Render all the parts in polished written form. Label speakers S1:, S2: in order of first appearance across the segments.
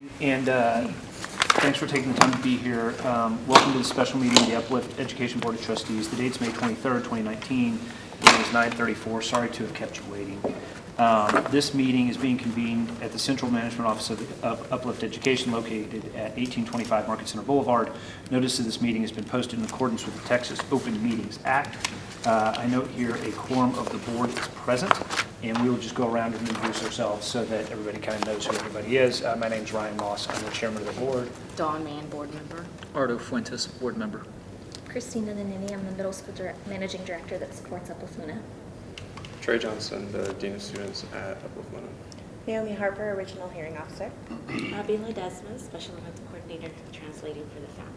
S1: And thanks for taking the time to be here. Welcome to the special meeting of the Uplift Education Board of Trustees. The date's May 23rd, 2019. It is 9:34. Sorry to have kept you waiting. This meeting is being convened at the Central Management Office of Uplift Education located at 1825 Market Center Boulevard. Notice of this meeting has been posted in accordance with the Texas Open Meetings Act. I note here a quorum of the board is present, and we will just go around and introduce ourselves so that everybody kind of knows who everybody is. My name is Ryan Moss. I'm the chairman of the board.
S2: Dawn Mann, board member.
S3: Ardo Fuentes, board member.
S4: Christina Nanini, I'm the middle school managing director that supports Uplift Luna.
S5: Trey Johnson, the Dean of Students at Uplift Luna.
S6: Naomi Harper, original hearing officer.
S7: Abby Ledesma, special events coordinator, translating for the family.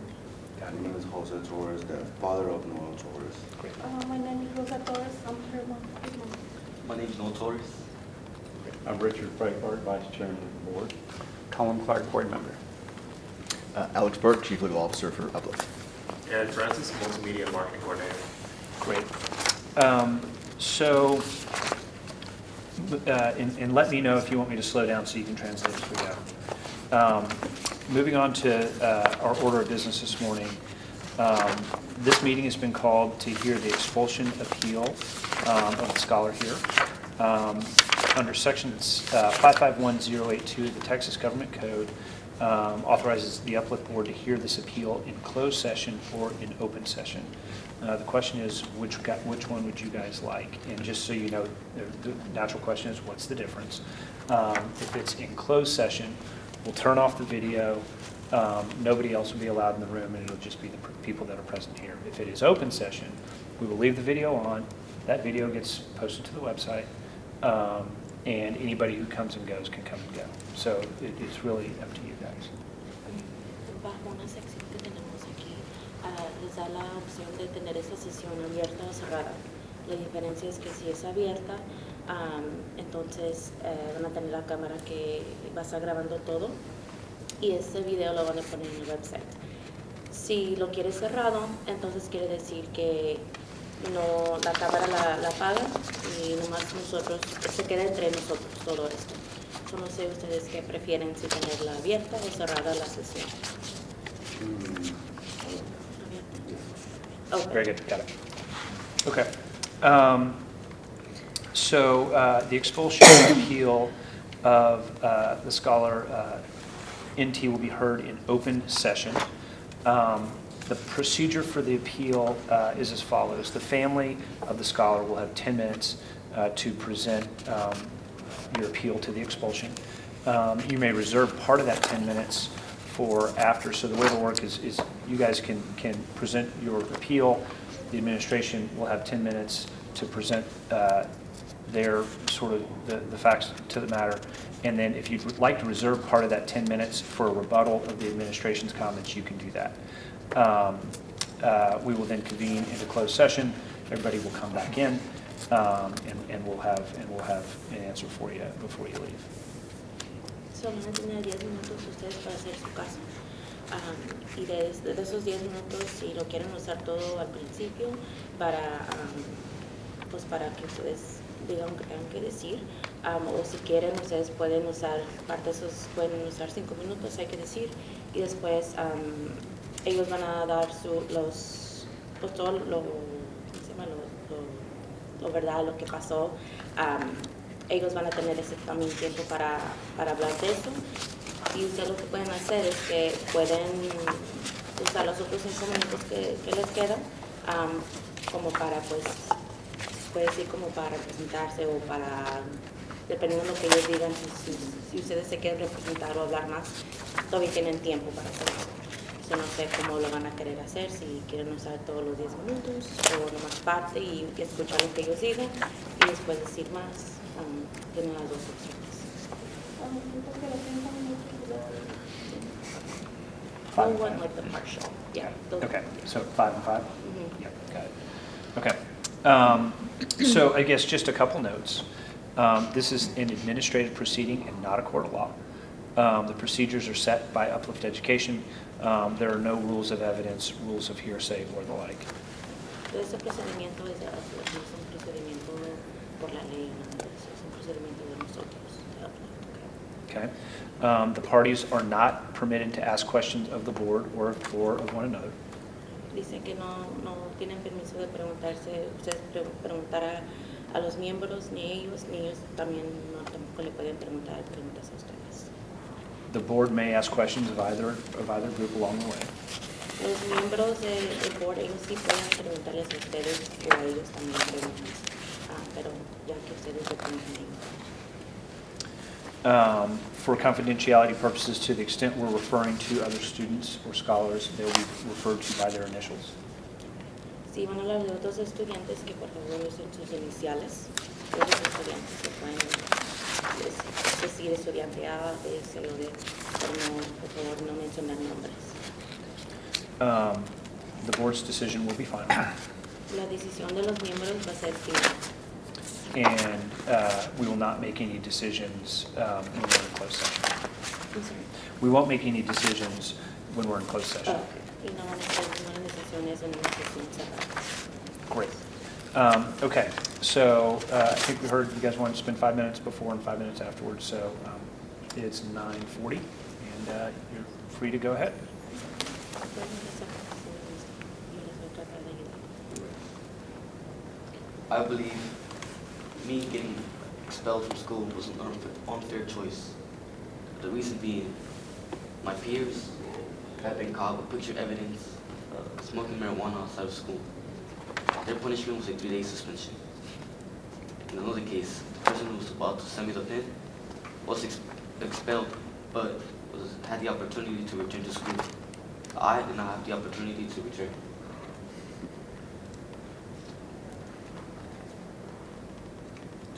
S8: My name is Jose Torres, the father of Noel Torres.
S1: Great.
S9: My name is Rosa Torres. I'm her mom.
S10: My name is Noel Torres.
S11: I'm Richard Breitbart, Vice Chairman of the Board.
S5: Colin Clark, board member.
S12: Alex Burke, Chief Legal Officer for Uplift.
S13: And Francis, Multimedia Marketing Coordinator.
S1: Great. And let me know if you want me to slow down so you can translate as we go. Moving on to our order of business this morning. This meeting has been called to hear the expulsion appeal of the scholar here. Under sections 551082 of the Texas Government Code, authorizes the Uplift Board to hear this appeal in closed session or in open session. The question is, which one would you guys like? And just so you know, the natural question is, what's the difference? If it's in closed session, we'll turn off the video. Nobody else will be allowed in the room, and it'll just be the people that are present here. If it is open session, we will leave the video on. That video gets posted to the website, and anybody who comes and goes can come and go. So it's really up to you guys.
S7: Bajo una sección que tenemos aquí, les da la opción de tener esa sesión abierta o cerrada. La diferencia es que si es abierta, entonces van a tener la cámara que va a estar grabando todo y ese video lo van a poner en el website. Si lo quieres cerrado, entonces quiere decir que no, la cámara la apagan y nomás nosotros, se queda entre nosotros todo esto. Yo no sé ustedes qué prefieren, si tenerla abierta o cerrada la sesión.
S1: Okay. Very good, got it. Okay. The expulsion appeal of the scholar NT will be heard in open session. The procedure for the appeal is as follows. The family of the scholar will have 10 minutes to present your appeal to the expulsion. You may reserve part of that 10 minutes for after. So the way it'll work is you guys can present your appeal. The administration will have 10 minutes to present their sort of the facts to the matter. And then if you'd like to reserve part of that 10 minutes for a rebuttal of the administration's comments, you can do that. We will then convene into closed session. Everybody will come back in, and we'll have an answer for you before you leave.
S7: Van a tener 10 minutos ustedes para hacer su caso. Y de esos 10 minutos, si lo quieren usar todo al principio, pues para que ustedes digan lo que tengan que decir, o si quieren, ustedes pueden usar parte de esos, pueden usar 5 minutos, hay que decir, y después ellos van a dar pues todo lo verdad, lo que pasó. Ellos van a tener ese también tiempo para hablar de eso, y ustedes lo que pueden hacer es que pueden usar los otros 5 minutos que les quedan como para, pues, puede decir como para representarse o para, dependiendo de lo que ellos digan, si ustedes se quieren representar o hablar más, todavía tienen tiempo para hacerlo. Yo no sé cómo lo van a querer hacer, si quieren usar todos los 10 minutos o nomás parte y escuchar lo que ellos digan y después decir más. Tienen las dos opciones.
S1: Five
S7: one like the partial. Yeah.
S1: Okay, so 5 and 5?
S7: Mm-hmm.
S1: Yeah, got it. Okay. So I guess just a couple notes. This is an administrative proceeding and not a court of law. The procedures are set by Uplift Education. There are no rules of evidence, rules of hearsay, or the like.
S7: Ese procedimiento es de Uplift, no es un procedimiento por la ley, no es un procedimiento de nosotros.
S1: Okay. The parties are not permitted to ask questions of the board or of one another.
S7: Dice que no tienen permiso de preguntarse, ustedes preguntar a los miembros, ni ellos también tampoco le pueden preguntar preguntas a ustedes.
S1: The board may ask questions of either group along the way.
S7: Los miembros del board, ellos sí pueden preguntarles a ustedes o a ellos también preguntas, pero ya que ustedes se preguntan.
S1: For confidentiality purposes, to the extent we're referring to other students or scholars, they will be referred to by their initials.
S7: Si van a hablar de otros estudiantes, que por favor usen sus iniciales. Los estudiantes se pueden decir estudiante A, B, C o D, pero no, por favor no mencionar nombres.
S1: The board's decision will be final.
S7: La decisión de los miembros va a ser final.
S1: And we will not make any decisions when we're in closed session.
S7: I'm sorry.
S1: We won't make any decisions when we're in closed session.
S7: Okay. Y no van a hacer ninguna decisiones en una sesión cerrada.
S1: Great. Okay, so I think we heard you guys wanted to spend 5 minutes before and 5 minutes afterwards, so it's 9:40, and you're free to go ahead.
S10: I believe me getting expelled from school was an unfair choice. The reason being, my peers have been caught with picture evidence smoking marijuana outside of school. Their punishment was a 3-day suspension. In another case, the person who was about to send me the pin was expelled, but had the opportunity to return to school. I did not have the opportunity to return.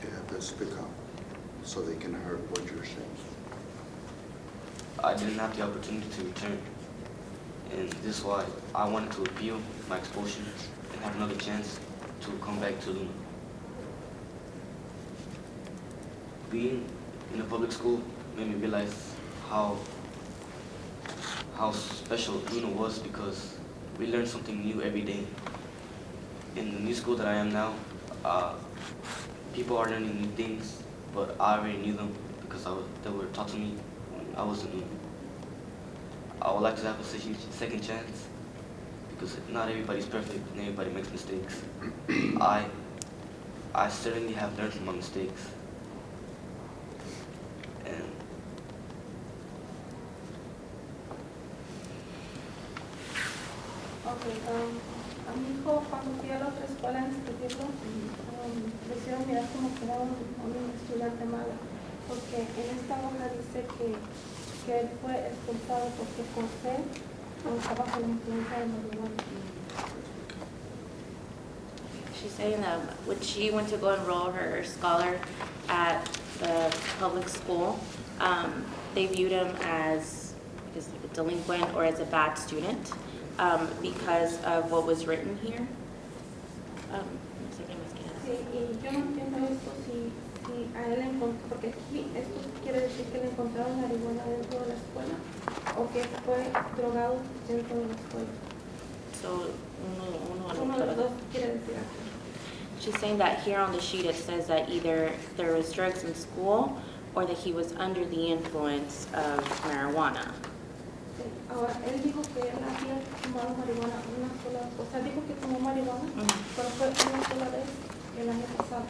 S8: You have to speak up so they can hear what you're saying.
S10: I didn't have the opportunity to return. And this is why I wanted to appeal my expulsion and have another chance to come back to Luna. Being in a public school made me realize how special Luna was, because we learned something new every day. In the new school that I am now, people are learning new things, but I already knew them because they were taught to me when I was in Luna. I would like to have a second chance, because not everybody's perfect and everybody makes mistakes. I certainly have learned from my mistakes. And
S9: Okay, a mi hijo cuando fui a la otra escuela a inscribirlo, le hicieron mirar como que era un estudiante malo, porque en esta hoja dice que él fue expulsado porque posee o estaba bajo la influencia de marihuana.
S7: She's saying that when she went to go enroll her scholar at the public school, they viewed him as a delinquent or as a bad student because of what was written here. No sé qué más queda.
S9: Sí, y yo no entiendo esto si a él porque aquí esto quiere decir que le encontraron marihuana dentro de la escuela o que fue drogado dentro de la escuela.
S7: So,
S9: Uno de los dos quiere decir aquí.
S7: She's saying that here on the sheet it says that either there was drugs in school or that he was under the influence of marijuana.
S9: Sí. Ahora, él dijo que él había fumado marihuana una sola, o sea, dijo que fumó marihuana, pero fue una sola vez el año pasado,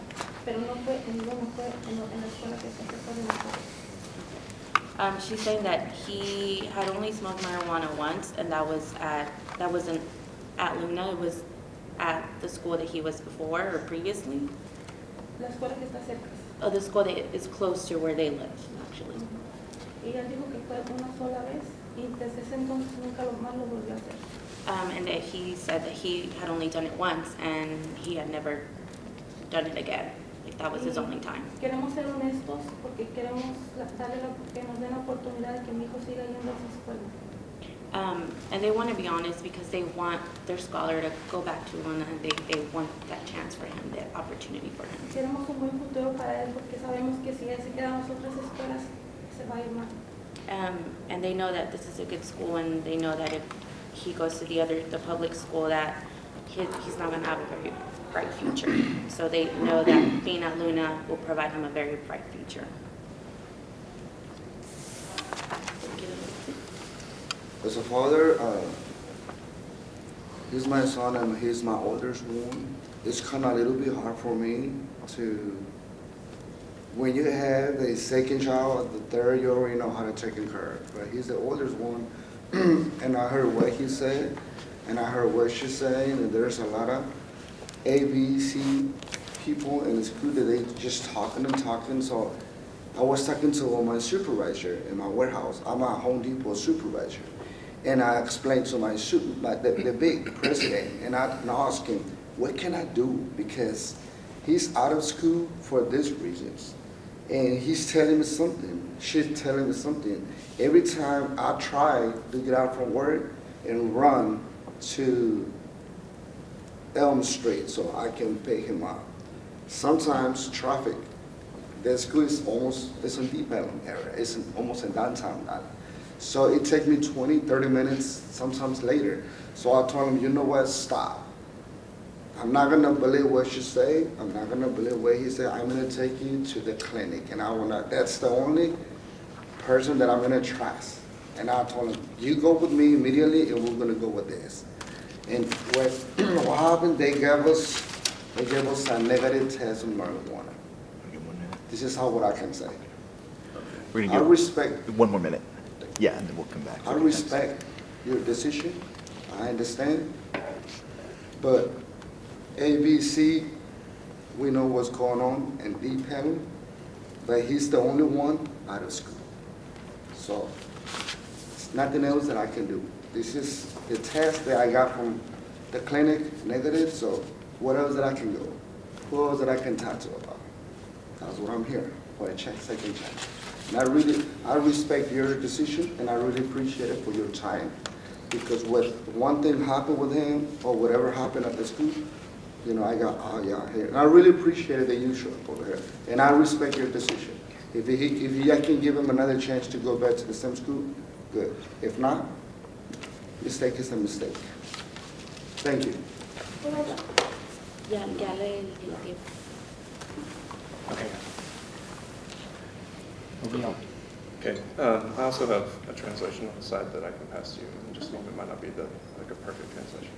S9: pero no fue en la escuela que se acercó de nosotros.
S7: She's saying that he had only smoked marijuana once, and that wasn't at Luna. It was at the school that he was before or previously.
S9: La escuela que está cerca.
S7: Oh, the school that is close to where they live, actually.
S9: Y él dijo que fue una sola vez y desde ese entonces nunca más lo volvió a hacer.
S7: And that he said that he had only done it once and he had never done it again. Like that was his only time.
S9: Queremos ser honestos porque queremos que nos den la oportunidad de que mi hijo siga yendo a esa escuela.
S7: And they want to be honest because they want their scholar to go back to Luna, and they want that chance for him, that opportunity for him.
S9: Queremos un buen futuro para él porque sabemos que si él se queda en las otras escuelas se va a ir mal.
S7: And they know that this is a good school, and they know that if he goes to the public school, that he's not going to have a very bright future. So they know that being at Luna will provide him a very bright future.
S8: As a father, he's my son and he's my oldest one. It's kind of a little bit hard for me to, when you have a second child, the third, you already know how to take care of. But he's the oldest one, and I heard what he said, and I heard what she's saying, and there's a lot of A, B, C people in the school that they just talking and talking. So I was talking to my supervisor in my warehouse. I'm a Home Depot supervisor. And I explained to the big president, and I asked him, what can I do? Because he's out of school for these reasons. And he's telling me something, she's telling me something. Every time I try to get out from work and run to Elm Street so I can pick him up. Sometimes traffic, the school is it's in Deep Elm area, it's almost in downtown. So it takes me 20, 30 minutes, sometimes later. So I told him, you know what, stop. I'm not gonna believe what you say. I'm not gonna believe what he said. I'm gonna take you to the clinic, and that's the only person that I'm gonna trust. And I told him, you go with me immediately, and we're gonna go with this. And what happened? They gave us a negative test of marijuana. This is what I can say.
S12: We're
S8: I
S12: gonna
S8: respect.
S12: give 1 more minute. Yeah, and then we'll come back.
S8: I respect your decision. I understand. But ABC, we know what's going on in Deep Elm, but he's the only one out of school. So it's nothing else that I can do. This is the test that I got from the clinic, negative, so what else that I can go? Who else that I can talk to about? That's what I'm here for, a second chance. And I respect your decision, and I really appreciate it for your time. Because when one thing happened with him, or whatever happened at the school, I got, here. And I really appreciate it that you showed up over here. And I respect your decision. If I can give him another chance to go back to the same school, good. If not, mistake is a mistake. Thank you.
S7: Ya le di.
S1: Okay. Moving on.
S5: Okay, I also have a translation on the side that I can pass to you in just a moment. It might not be a perfect translation.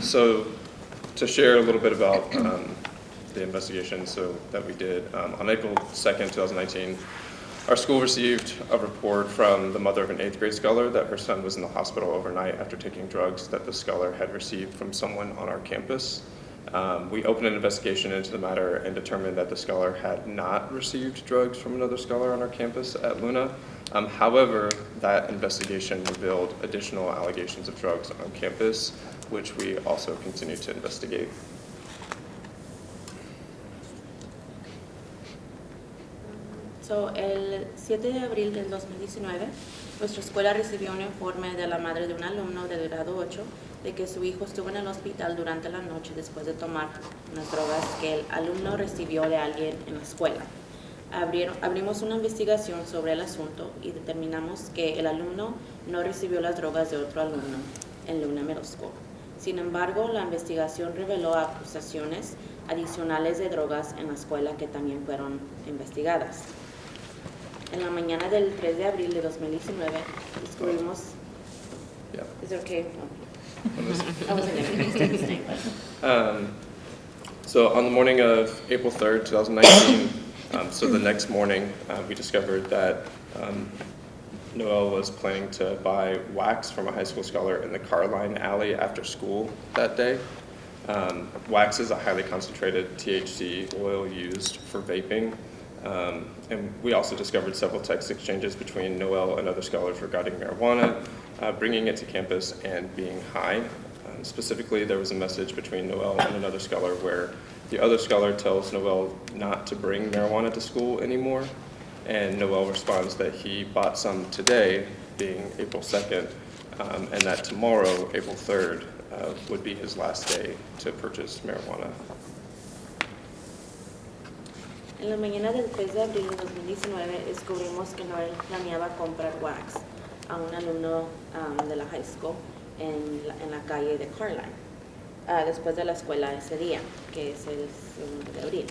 S5: So to share a little bit about the investigation that we did, on April 2nd, 2019, our school received a report from the mother of an 8th grade scholar that her son was in the hospital overnight after taking drugs that the scholar had received from someone on our campus. We opened an investigation into the matter and determined that the scholar had not received drugs from another scholar on our campus at Luna. However, that investigation revealed additional allegations of drugs on campus, which we also continue to investigate.
S7: So, el 7 de abril del 2019, nuestra escuela recibió un informe de la madre de un alumno del grado 8 de que su hijo estuvo en el hospital durante la noche después de tomar unas drogas que el alumno recibió de alguien en la escuela. Abrimos una investigación sobre el asunto y determinamos que el alumno no recibió las drogas de otro alumno en Luna Middle School. Sin embargo, la investigación reveló acusaciones adicionales de drogas en la escuela que también fueron investigadas. En la mañana del 3 de abril de 2019, descubrimos...
S5: Yeah.
S7: Is it okay? I wasn't going to his name.
S5: So on the morning of April 3rd, 2019, so the next morning, we discovered that Noel was planning to buy wax from a high school scholar in the Carline Alley after school that day. Wax is a highly concentrated THC oil used for vaping. And we also discovered several text exchanges between Noel and other scholars regarding marijuana, bringing it to campus, and being high. Specifically, there was a message between Noel and another scholar where the other scholar tells Noel not to bring marijuana to school anymore, and Noel responds that he bought some today, being April 2nd, and that tomorrow, April 3rd, would be his last day to purchase marijuana.
S7: En la mañana del 3 de abril de 2019 descubrimos que Noel planeaba comprar wax a un alumno de la high school en la calle de Carline, después de la escuela ese día, que es el 2 de abril.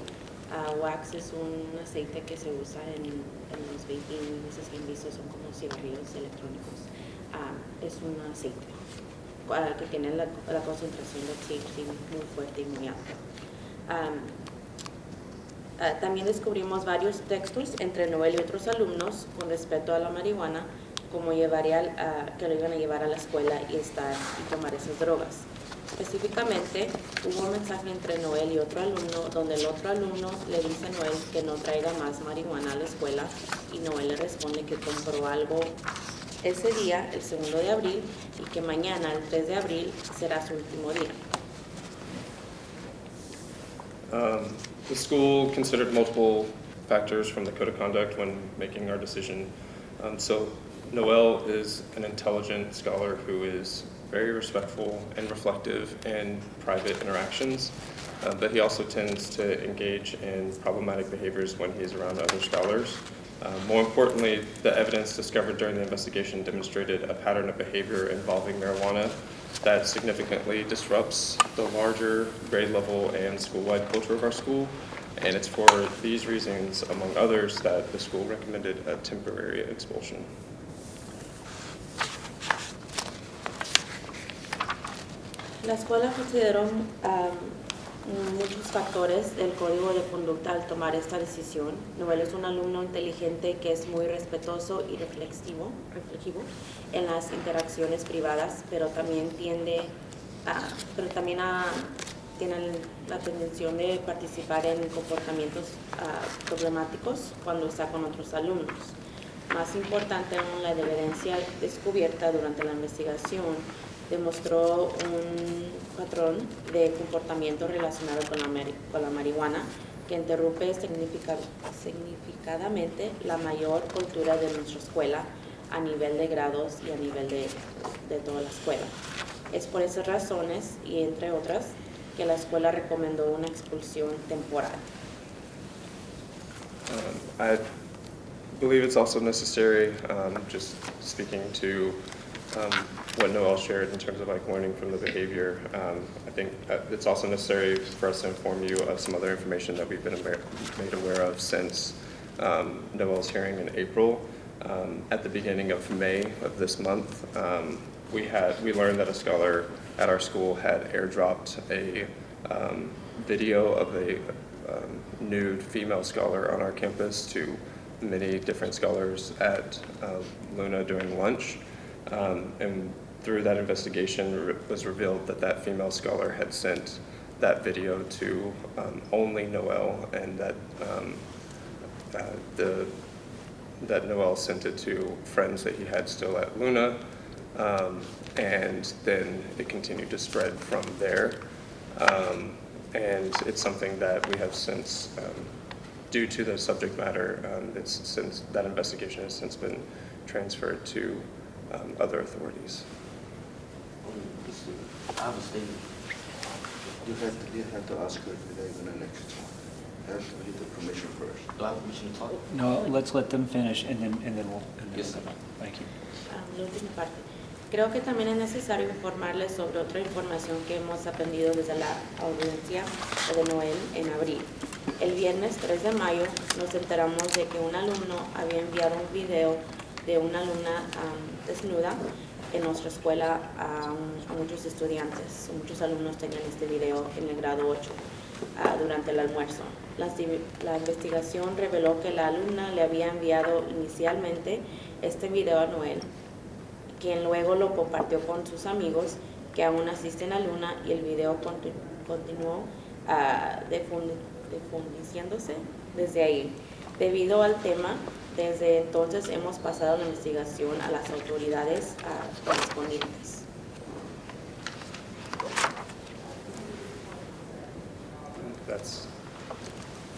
S7: Wax es un aceite que se usa en los vaping, esos que han visto son como cigarrillos electrónicos. Es un aceite que tiene la concentración de THC muy fuerte y muy alta. También descubrimos varios textos entre Noel y otros alumnos con respecto a la marihuana, como que lo iban a llevar a la escuela y tomar esas drogas. Específicamente, hubo un mensaje entre Noel y otro alumno, donde el otro alumno le dice a Noel que no traiga más marihuana a la escuela, y Noel le responde que compró algo ese día, el 2 de abril, y que mañana, el 3 de abril, será su último día.
S5: The school considered multiple factors from the code of conduct when making our decision. So Noel is an intelligent scholar who is very respectful and reflective in private interactions, but he also tends to engage in problematic behaviors when he is around other scholars. More importantly, the evidence discovered during the investigation demonstrated a pattern of behavior involving marijuana that significantly disrupts the larger grade level and school-wide culture of our school. And it's for these reasons, among others, that the school recommended a temporary expulsion.
S7: La escuela consideró muchos factores del código de conducta al tomar esta decisión. Noel es un alumno inteligente que es muy respetuoso y reflexivo en las interacciones privadas, pero también tiene la tendencia de participar en comportamientos problemáticos cuando está con otros alumnos. Más importante aún, la evidencia descubierta durante la investigación demostró un patrón de comportamiento relacionado con la marihuana que interrumpe significativamente la mayor cultura de nuestra escuela a nivel de grados y a nivel de toda la escuela. Es por esas razones, y entre otras, que la escuela recomendó una expulsión temporal.
S5: I believe it's also necessary, just speaking to what Noel shared in terms of like learning from the behavior. I think it's also necessary for us to inform you of some other information that we've been made aware of since Noel's hearing in April. At the beginning of May of this month, we learned that a scholar at our school had airdropped a video of a nude female scholar on our campus to many different scholars at Luna during lunch. And through that investigation, it was revealed that that female scholar had sent that video to only Noel, and that that Noel sent it to friends that he had still at Luna, and then it continued to spread from there. And it's something that we have since, due to the subject matter, since that investigation has since been transferred to other authorities.
S10: I have a statement.
S8: You have to ask her if they're gonna next talk. You have to get the permission first.
S10: Do I have permission to talk?
S1: No, let's let them finish and then we'll.
S10: Yes, sir.
S1: Thank you.
S7: La última parte. Creo que también es necesario informarles sobre otra información que hemos aprendido desde la audiencia de Noel en abril. El viernes 3 de mayo nos enteramos de que un alumno había enviado un video de una alumna desnuda en nuestra escuela a muchos estudiantes. Muchos alumnos tenían este video en el grado 8 durante el almuerzo. La investigación reveló que la alumna le había enviado inicialmente este video a Noel, quien luego lo compartió con sus amigos que aún asisten a Luna, y el video continuó difundiéndose desde ahí. Debido al tema, desde entonces hemos pasado la investigación a las autoridades correspondientes.
S5: That's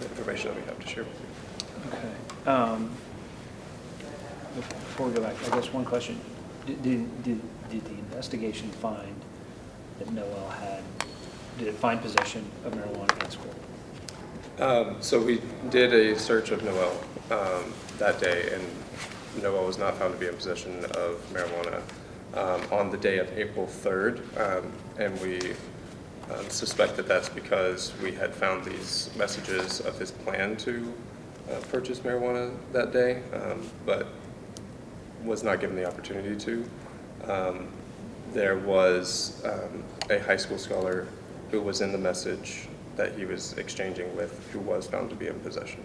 S5: the information that we have to share with you.
S1: Okay. Before we go back, I guess one question. Did the investigation find that Noel did it find possession of marijuana at school?
S5: So we did a search of Noel that day, and Noel was not found to be in possession of marijuana on the day of April 3rd, and we suspect that that's because we had found these messages of his plan to purchase marijuana that day, but was not given the opportunity to. There was a high school scholar who was in the message that he was exchanging with, who was found to be in possession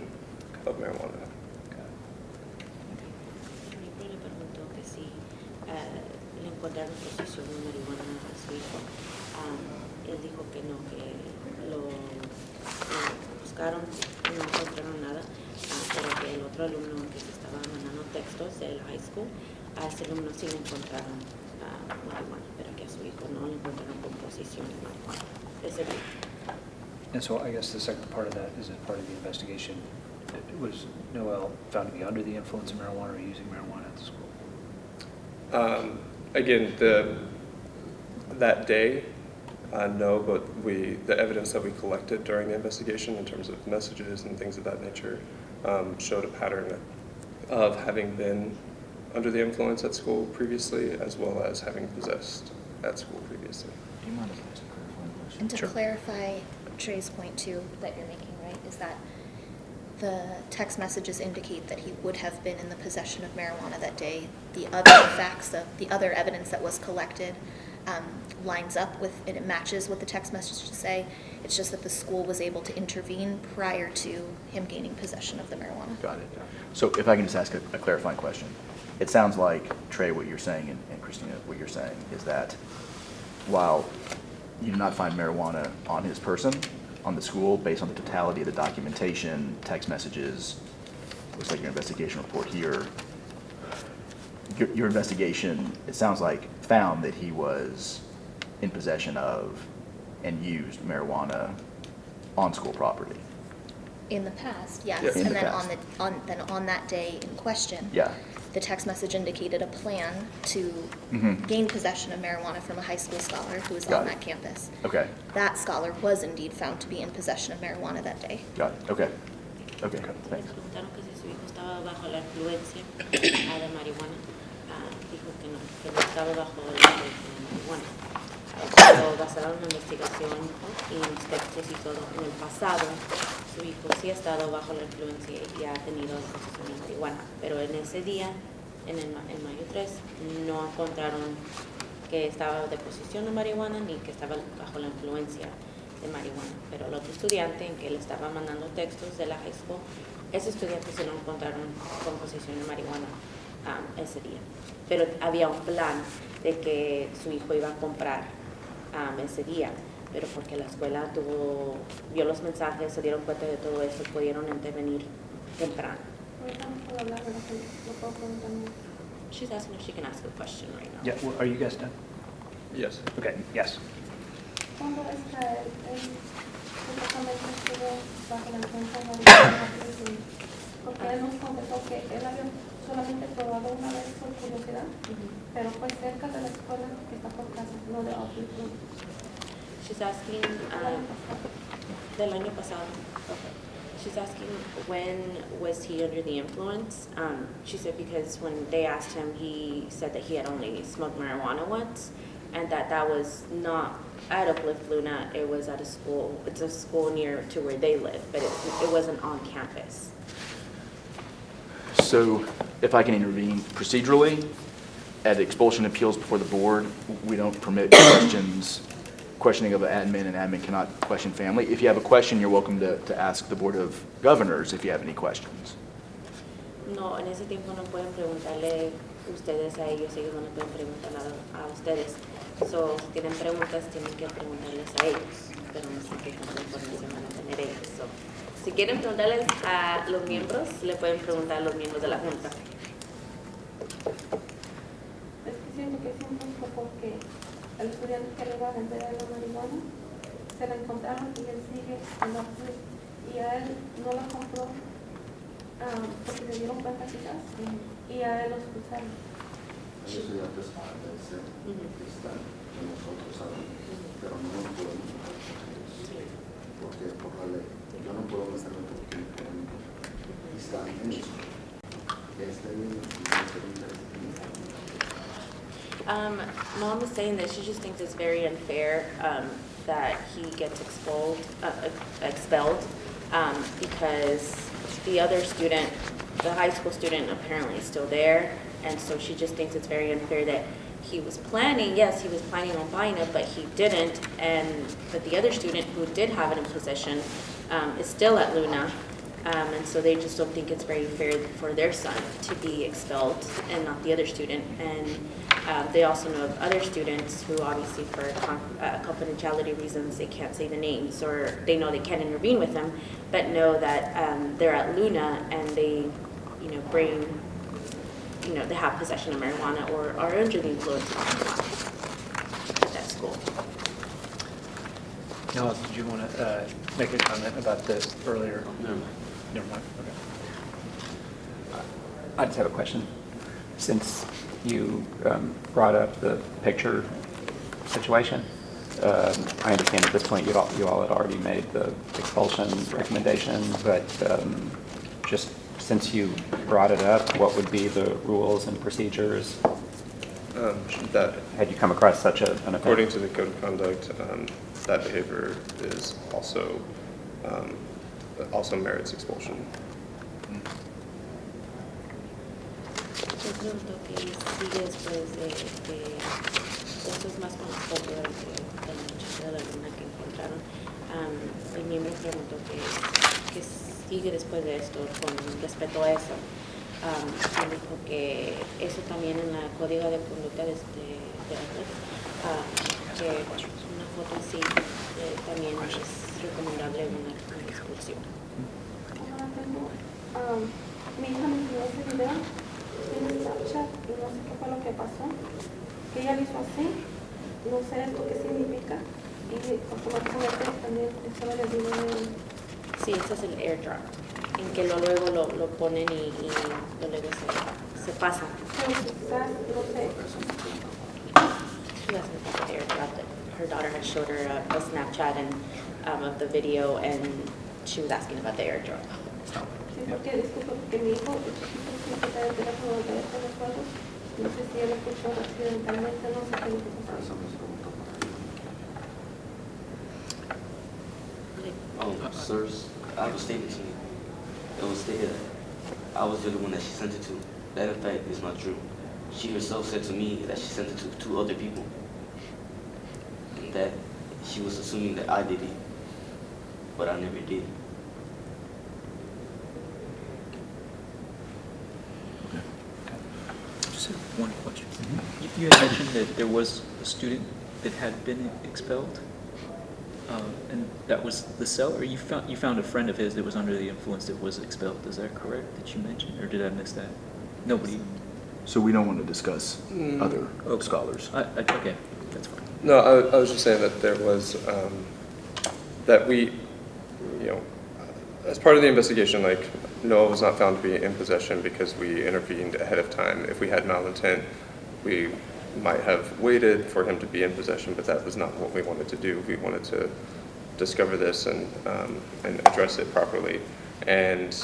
S5: of marijuana.
S7: Le preguntó que si le encontraron posesión de marihuana a su hijo. Él dijo que no, que lo buscaron, no encontraron nada, pero que el otro alumno que se estaba mandando textos del high school, a ese alumno sí le encontraron marihuana, pero que a su hijo no le encontraron con posesión de marihuana. Ese día.
S1: And so I guess the second part of that is as part of the investigation, was Noel found to be under the influence of marijuana or using marijuana at the school?
S5: Again, that day, no, but the evidence that we collected during the investigation in terms of messages and things of that nature showed a pattern of having been under the influence at school previously, as well as having possessed at school previously.
S12: Do you mind if I ask a clarifying question?
S4: And to
S1: Sure.
S4: clarify Trey's point too, that you're making, right, is that the text messages indicate that he would have been in the possession of marijuana that day. The other facts, the other evidence that was collected lines up with, and it matches what the text messages say. It's just that the school was able to intervene prior to him gaining possession of the marijuana.
S12: Got it. So if I can just ask a clarifying question. It sounds like, Trey, what you're saying, and Christina, what you're saying, is that while you do not find marijuana on his person, on the school, based on the totality of the documentation, text messages, looks like your investigation report here, your investigation, it sounds like, found that he was in possession of and used marijuana on school property.
S4: In the past, yes.
S5: Yes.
S12: In
S4: And
S12: the
S4: then
S12: past.
S4: on that day in question,
S12: Yeah.
S4: the text message indicated a plan to
S12: Mhm.
S4: gain possession of marijuana from a high school scholar who was
S12: Got
S4: on
S12: it.
S4: that campus.
S12: Okay.
S4: That scholar was indeed found to be in possession of marijuana that day.
S12: Got it. Okay. Okay.
S7: Le
S12: Thanks.
S7: preguntaron que si su hijo estaba bajo la influencia de marihuana. Dijo que no estaba bajo la influencia de marihuana. Pero basado en la investigación y los textos y todo, en el pasado, su hijo sí ha estado bajo la influencia y ha tenido posesión de marihuana. Pero en ese día, en mayo 3, no encontraron que estaba de posesión de marihuana ni que estaba bajo la influencia de marihuana. Pero el otro estudiante en que le estaba mandando textos de la high school, ese estudiante sí lo encontraron con posesión de marihuana ese día. Pero había un plan de que su hijo iba a comprar ese día, pero porque la escuela vio los mensajes, se dieron cuenta de todo eso, pudieron intervenir temprano.
S9: Ahorita no puedo hablar, pero sí, lo puedo preguntar.
S7: She's asking if she can ask a question right now.
S1: Yeah, well, are you guys done?
S5: Yes.
S1: Okay, yes.
S9: ¿Cuándo él supuestamente estuvo bajo la influencia de marihuana? Porque él nos contestó que él había solamente probado una vez por curiosidad, pero fue cerca de la escuela que está por casa, no de Uplift.
S7: She's asking del año pasado. She's asking when was he under the influence? She said because when they asked him, he said that he had only smoked marijuana once, and that was not at Uplift Luna. It was at a school. It's a school near to where they live, but it wasn't on campus.
S12: So if I can intervene procedurally, at expulsion appeals before the board, we don't permit questioning of admin, and admin cannot question family. If you have a question, you're welcome to ask the Board of Governors if you have any questions.
S7: No, en ese tiempo no pueden preguntarle ustedes a ellos no le pueden preguntar a ustedes. So, si tienen preguntas, tienen que preguntarles a ellos, pero no sé qué tanta información van a tener ellos. So, si quieren preguntarles a los miembros, le pueden preguntar a los miembros de la Junta.
S9: Es que siento que es injusto porque el estudiante que le iba a vender a la marihuana se la encontraron y él sigue en Uplift y a él no la compró porque se dieron cuenta quizás y a él lo expulsaron.
S8: Eso ya te sabe, que están que nosotros sabemos, pero no nos podemos meter porque por la ley. Yo no puedo meterme porque están en eso.
S7: Mom is saying that she just thinks it's very unfair that he gets expelled because the other student, the high school student, apparently is still there, and so she just thinks it's very unfair that he was planning, yes, he was planning on buying it, but he didn't, and that the other student who did have it in possession is still at Luna, and so they just don't think it's very fair for their son to be expelled and not the other student. And they also know of other students who obviously for confidentiality reasons they can't say the names, or they know they can't intervene with them, but know that they're at Luna and they, bring, they have possession of marijuana or are under the influence of marijuana at that school.
S1: Noah, did you want to make a comment about the earlier?
S10: No.
S1: Never mind, okay.
S2: I just have a question. Since you brought up the picture situation, I understand at this point you all had already made the expulsion recommendation, but just since you brought it up, what would be the rules and procedures? Had you come across such an event?
S5: According to the code of conduct, that behavior is also merits expulsion.
S7: Yo creo que sigue después de eso es más con la foto de la muchacha de la luna que encontraron. El miembro preguntó que sigue después de esto con respecto a eso. Y dijo que eso también en la código de conducta de Uplift, que una foto así también es recomendable una expulsión.
S9: Ahora tengo, mi hija me envió ese video en Snapchat y no sé qué fue lo que pasó, que ella lo hizo así, no sé esto qué significa, y automáticamente también eso le digo
S7: Sí, ese es el airdrop, en que luego lo ponen y luego se pasa.
S9: pero quizás, no sé,
S7: She hasn't got the airdrop that her daughter had showed her a Snapchat and of the video, and she was asking about the airdrop.
S9: sí, porque disculpa, porque mi hijo, el chiquito, siempre trae el teléfono de los juegos, no sé si él lo escuchó accidentalmente, no sé qué es lo que pasó.
S10: Sirs, I have a statement to you. It was stated that I was the one that she sent it to. That in fact is not true. She herself said to me that she sent it to 2 other people. And that she was assuming that I did it, but I never did.
S3: Just have one question. You had mentioned that there was a student that had been expelled, and that was the cell, or you found a friend of his that was under the influence that was expelled. Is that correct that you mentioned, or did I miss that? Nobody.
S12: So we don't want to discuss other scholars.
S3: Okay, that's fine.
S5: No, I was just saying that there was, that we, as part of the investigation, like, Noah was not found to be in possession because we intervened ahead of time. If we had malintent, we might have waited for him to be in possession, but that was not what we wanted to do. We wanted to discover this and address it properly. And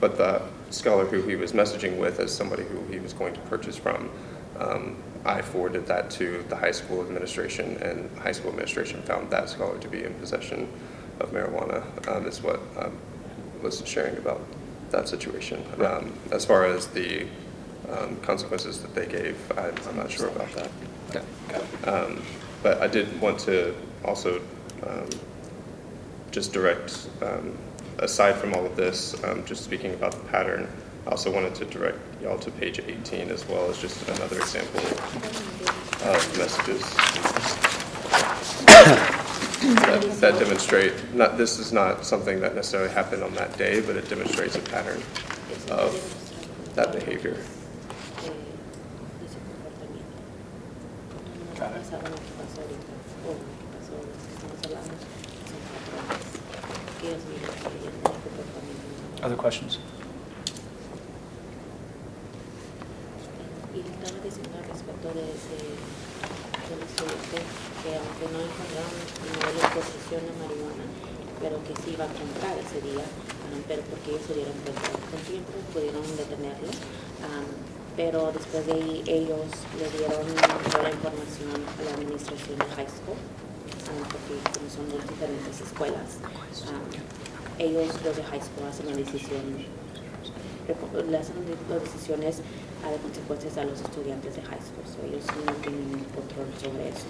S5: but the scholar who he was messaging with as somebody who he was going to purchase from, I forwarded that to the high school administration, and high school administration found that scholar to be in possession of marijuana. Is what I was sharing about that situation. As far as the consequences that they gave, I'm not sure about that.
S3: Okay.
S5: But I did want to also just direct, aside from all of this, just speaking about the pattern, I also wanted to direct y'all to page 18 as well as just another example of messages that demonstrate, this is not something that necessarily happened on that day, but it demonstrates a pattern of that behavior.
S1: Other questions?
S7: Y estaba diciendo al respecto del estudiante que aunque no encontraron nivel de posesión de marihuana, pero que sí iba a comprar ese día, pero porque ellos se dieron cuenta con tiempo, pudieron detenerlo. Pero después de ahí ellos le dieron toda la información a la administración de high school razón porque como son dos diferentes escuelas, ellos, los de high school, hacen la decisión, le hacen las decisiones de consecuencias a los estudiantes de high school. So ellos no tienen el control sobre eso,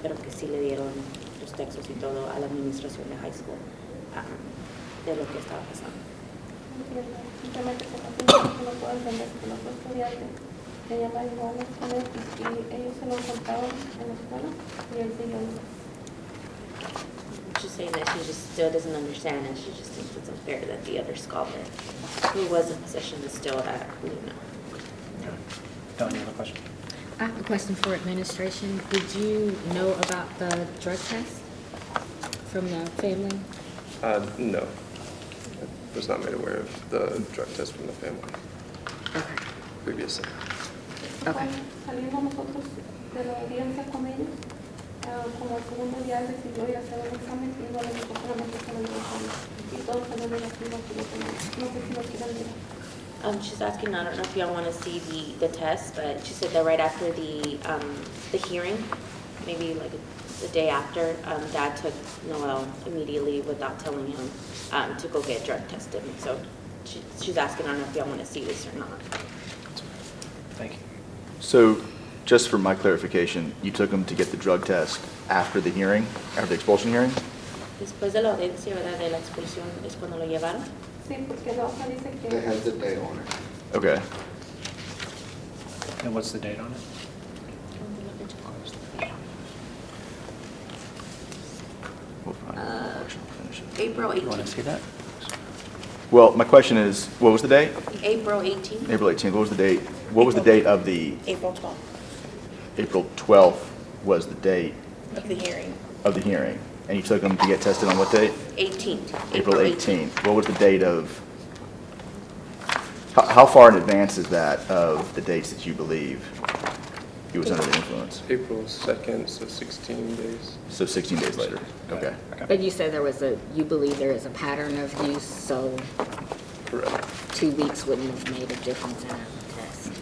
S7: pero que sí le dieron los textos y todo a la administración de high school de lo que estaba pasando.
S9: Entiendo. Simplemente se confirma que no puedo entender que los estudiantes tenían marihuana con él y ellos se lo contaban en la escuela y él siguió.
S7: She's saying that she just still doesn't understand, and she just thinks it's unfair that the other scholar who was in possession is still at Luna.
S1: Don, you have a question?
S14: I have a question for administration. Did you know about the drug test from the family?
S5: No. I was not made aware of the drug test from the family
S14: Okay.
S5: previously.
S14: Okay.
S9: Saliendo nosotros de la audiencia con ellos, como el segundo día decidió ir a hacer un examen y no le dijo solamente que no le examen. Y todo salió negativo absolutamente. No sé si lo quieren mirar.
S7: She's asking, I don't know if y'all want to see the test, but she said that right after the hearing, maybe like the day after, Dad took Noel immediately without telling him to go get drug tested. So she's asking, I don't know if y'all want to see this or not.
S1: Thank you.
S12: So, just for my clarification, you took him to get the drug test after the hearing, after the expulsion hearing?
S7: Después de la audiencia, ¿verdad? De la expulsión es cuando lo llevaron.
S9: Sí, porque la hoja dice que...
S8: They have the date on it.
S12: Okay.
S1: And what's the date on it?
S12: We'll find it. We'll finish it.
S7: April
S1: You want to
S7: 18th.
S1: see that?
S12: Well, my question is, what was the date?
S7: April 18th.
S12: April 18th. What was the date? What was the date of the,
S6: April 12th
S12: April 12th was the date
S6: of the hearing.
S12: of the hearing? And you took him to get tested on what date?
S7: 18th.
S12: April 18th. What was the date of, how far in advance is that of the dates that you believe he was under the influence?
S5: April 2nd, so 16 days.
S12: So 16 days later. Okay.
S14: But you said you believe there is a pattern of use, so
S5: Correct.
S14: 2 weeks wouldn't have made a difference in a test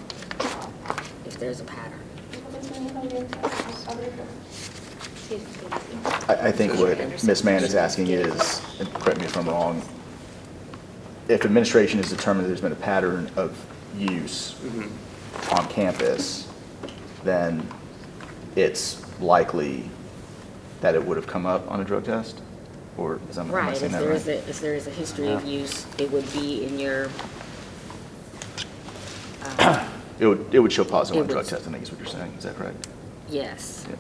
S14: if there's a pattern.
S9: Nosotros tenemos la audiencia abierta.
S7: Sí, sí.
S12: I think what Ms. Mann is asking is, and correct me if I'm wrong, if administration has determined there's been a pattern of use on campus, then it's likely that it would have come up on a drug test? Or is am I
S14: Right,
S12: saying
S14: if
S12: that right?
S14: if there is a history of use, it would be in your,
S12: It would show positive on
S14: It
S12: a drug
S14: would.
S12: test, I think is what you're saying. Is that correct?
S14: yes.
S12: Yeah.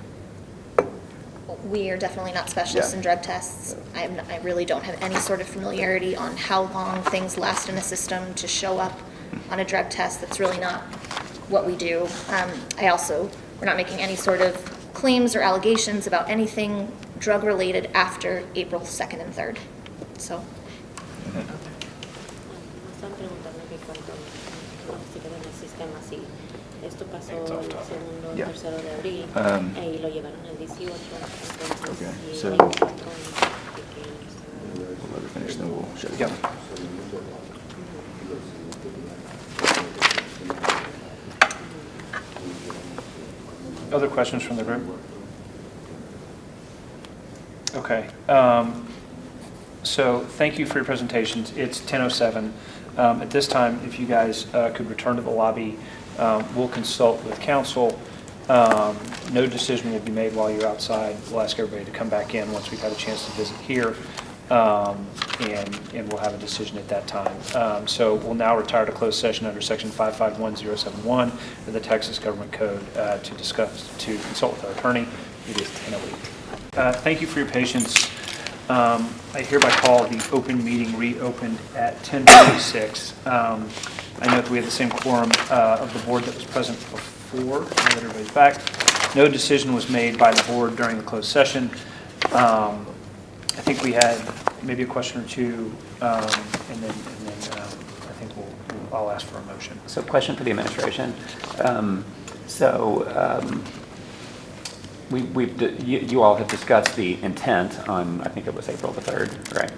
S4: We are definitely not specialists
S12: Yeah.
S4: in drug tests. I really don't have any sort of familiarity on how long things last in a system to show up on a drug test. That's really not what we do. We're not making any sort of claims or allegations about anything drug-related after April 2nd and 3rd. So,
S7: Me están preguntando que cuánto se queda en el sistema, si esto pasó el segundo o
S12: Yeah.
S7: tercero de abril y lo llevaron el 18, entonces
S12: Okay,
S7: y
S12: so-
S7: el 24
S12: We'll let her finish, then we'll shut it
S1: Yep.
S12: down.
S1: Other questions from the group? Okay. So thank you for your presentations. It's 10:07. At this time, if you guys could return to the lobby, we'll consult with council. No decision will be made while you're outside. We'll ask everybody to come back in once we've had a chance to visit here, and we'll have a decision at that time. So we'll now retire to closed session under Section 551071 of the Texas Government Code to consult with our attorney. It is 10:08. Thank you for your patience. I hereby call the open meeting reopened at 10:46. I note that we have the same quorum of the board that was present before. Now that everybody's back. No decision was made by the board during the closed session. I think we had maybe a question or two, and then I think I'll ask for a motion.
S2: So question for the administration. You all have discussed the intent on, I think it was April the 3rd, right?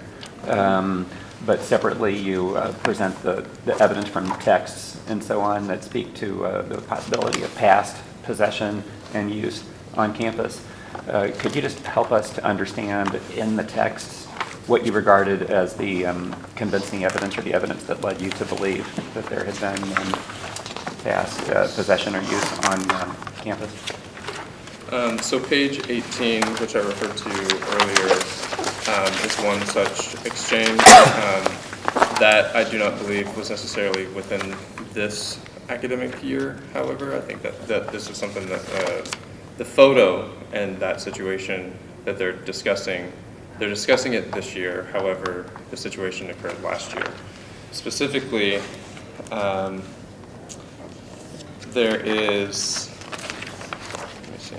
S2: But separately, you present the evidence from texts and so on that speak to the possibility of past possession and use on campus. Could you just help us to understand in the text what you regarded as the convincing evidence or the evidence that led you to believe that there had been past possession or use on campus?
S5: So page 18, which I referred to earlier, is one such exchange that I do not believe was necessarily within this academic year. However, I think that this is something that the photo and that situation that they're discussing it this year. However, the situation occurred last year. Specifically, there is, let me see.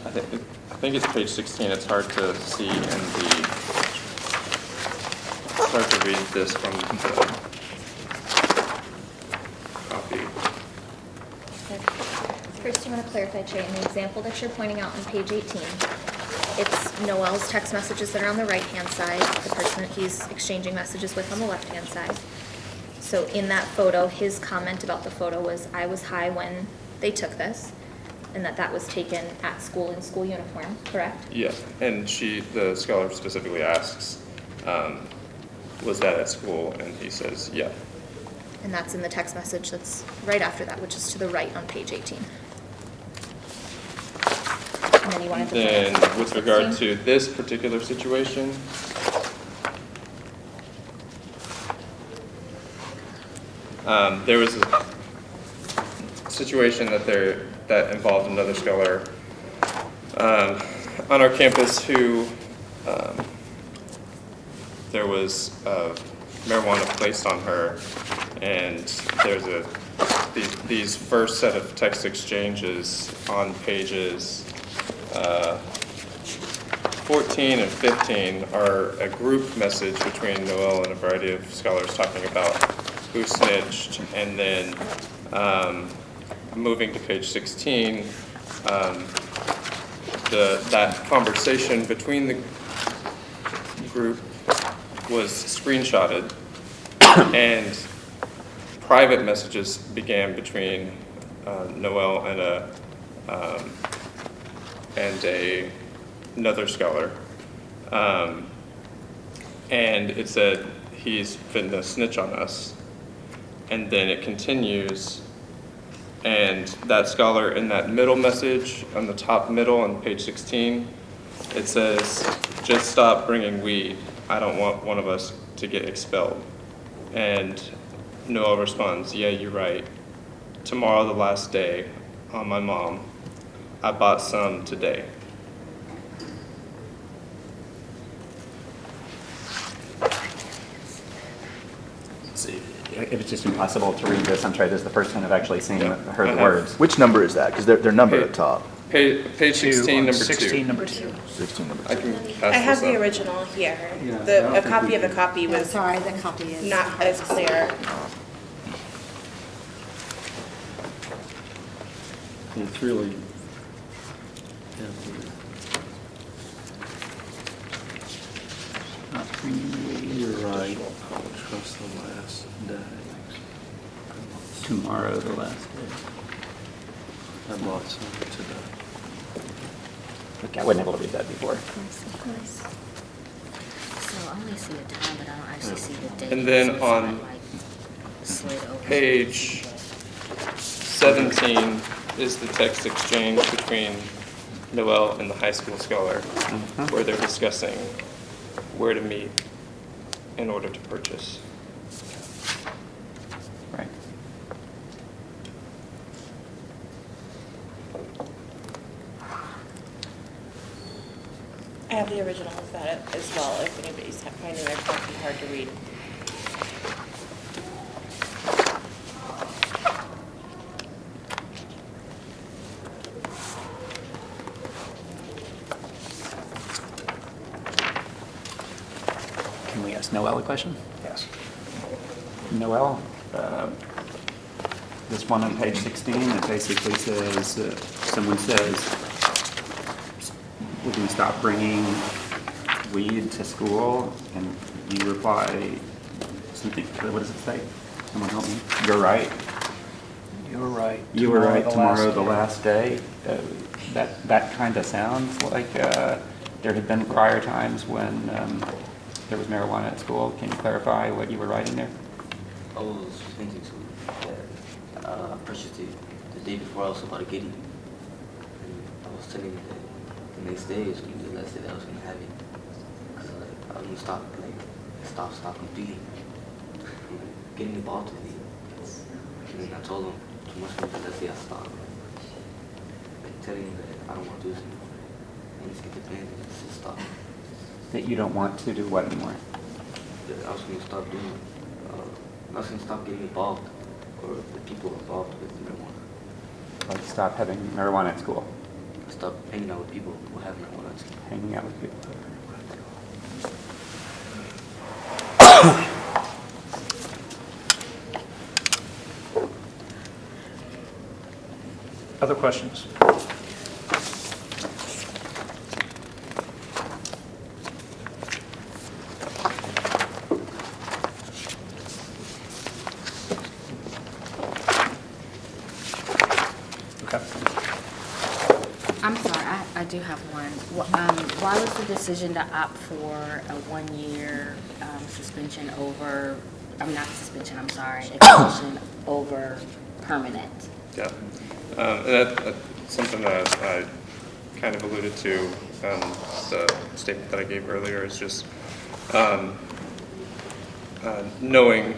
S5: I think it's page 16. It's hard to see in the, it's hard to read this from the copy.
S4: First, you want to clarify, Trey, in the example that you're pointing out on page 18, it's Noel's text messages that are on the right-hand side, the person that he's exchanging messages with on the left-hand side. So in that photo, his comment about the photo was, I was high when they took this, and that was taken at school in school uniform, correct?
S5: Yeah, and the scholar specifically asks, was that at school? And he says, yeah.
S4: And that's in the text message that's right after that, which is to the right on page 18. And then you wanted to
S5: Then,
S4: put
S5: with regard to this particular situation, there was a situation that involved another scholar on our campus who there was marijuana placed on her, and there's these first set of text exchanges on pages 14 and 15 are a group message between Noel and a variety of scholars talking about who snitched, and then moving to page 16, that conversation between the group was screenshotted, and private messages began between Noel and another scholar, and it said he's finna snitch on us, and then it continues, and that scholar in that middle message on the top middle on page 16, it says, just stop bringing weed, I don't want one of us to get expelled. And Noel responds, yeah, you're right, tomorrow the last day, on my mom, I bought some today.
S2: If it's just impossible to read this, I'm sorry, this is the first time I've actually seen heard the
S5: Uh-huh.
S2: words.
S12: Which number is that? Because they're numbered at top.
S5: Page 16, number 2.
S1: 16, number 2.
S12: 16 number
S5: I
S12: 2.
S5: can
S6: I
S5: pass
S6: have
S5: this
S6: the
S5: up.
S6: original here.
S8: Yeah, I don't
S6: A
S8: think
S6: copy
S8: we
S6: of the
S8: did.
S6: copy
S14: Yeah,
S6: was
S14: sorry, the copy is.
S6: not as clear.
S11: It's really, you're right. Trust the last day.
S2: Tomorrow, the last day.
S11: I bought some today.
S2: Okay, I wasn't able to read that before.
S14: So I only see the time, but I don't actually see the date.
S5: And then
S14: So it's
S5: on
S14: not, like, slid over.
S5: Page 17 is the text exchange between Noel and the high school scholar, where they're discussing where to meet in order to purchase.
S2: Right.
S6: I have the original of that as well, if anybody's finding their copy hard to read.
S2: Can we ask Noel a question?
S1: Yes.
S2: Noel, this one on page 16, it basically says, someone says, will we stop bringing weed to school? And you reply something, what does it say? Someone help me. You're right.
S1: You were right.
S2: You were right, tomorrow, the
S1: day.
S2: last day. That kind of sounds like there had been prior times when there was marijuana at school. Can you clarify what you were writing there?
S10: I was thinking that I purchased it the day before I was about to get it. And I was telling you that the next day is going to be the last day that I was going to have it. Because I was going to stop completely getting involved with it. And then I told him too much more the last day I stopped. Like telling him that I don't want to do this anymore. I need to get the plan and just stop.
S2: That you don't want to do what anymore?
S10: That I was going to stop doing it. I was going to stop getting involved, or the people involved with marijuana.
S2: Like stop having marijuana at school?
S10: Stop hanging out with people who have marijuana at school.
S2: Hanging out with people who have marijuana at school.
S1: Other questions? Okay.
S14: I'm sorry, I do have one. Why was the decision to opt for a 1-year suspension over, not suspension, I'm sorry, expulsion over permanent?
S5: Yeah, and that's something that I kind of alluded to, the statement that I gave earlier is just knowing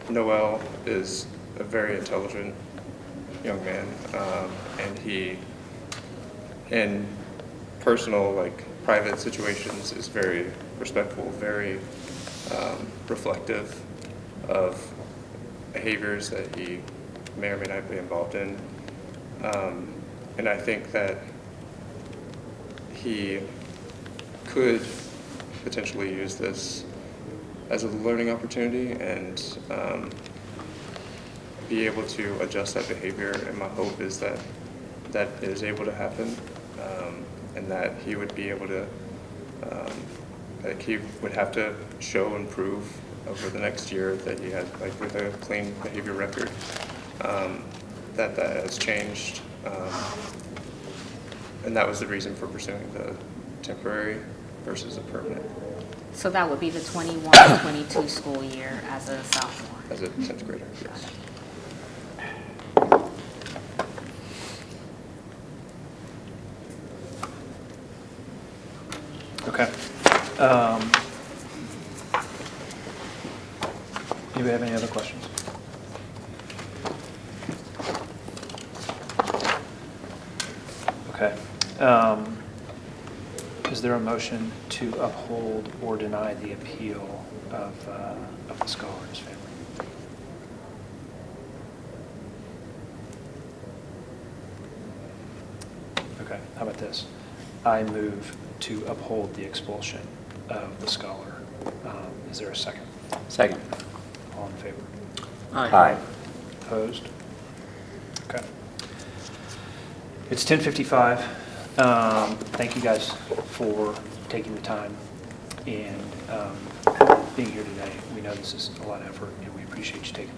S5: Noel is a very intelligent young man, and he, in personal, like private situations, is very respectful, very reflective of behaviors that he may or may not be involved in. And I think that he could potentially use this as a learning opportunity and be able to adjust that behavior. And my hope is that that is able to happen, and that he would be able to, like he would have to show and prove over the next year that he has, like with a clean behavior record, that has changed. And that was the reason for pursuing the temporary versus a permanent.
S14: So that would be the 21-22 school year as a sophomore?
S5: As a 10th grader, yes.
S1: Okay. Do we have any other questions? Okay. Is there a motion to uphold or deny the appeal of the scholar and his family? Okay, how about this? I move to uphold the expulsion of the scholar. Is there a second?
S2: Second.
S1: All in favor?
S2: Aye.
S1: Opposed? Okay. It's 10:55. Thank you guys for taking the time and being here today. We know this is a lot of effort, and we appreciate you taking